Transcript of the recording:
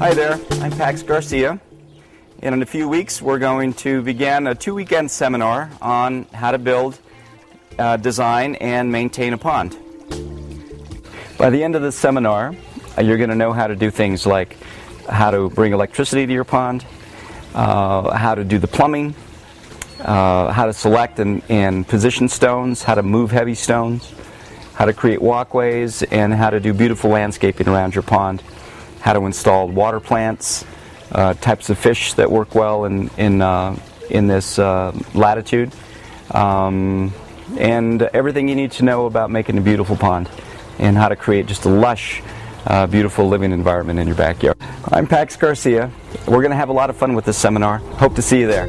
Hi there, I'm Pax Garcia. And in a few weeks we're going to begin a 2-weekend seminar on how to build, design, and maintain a pond. By the end of this seminar, you're going to know how to do things like how to bring electricity to your pond, how to do the plumbing, how to select and position stones, how to move heavy stones, how to create walkways, and how to do beautiful landscaping around your pond, how to install water plants, types of fish that work well in this latitude, and everything you need to know about making a beautiful pond and how to create just a lush, beautiful living environment in your backyard. I'm Pax Garcia. We're going to have a lot of fun with this seminar. Hope to see you there.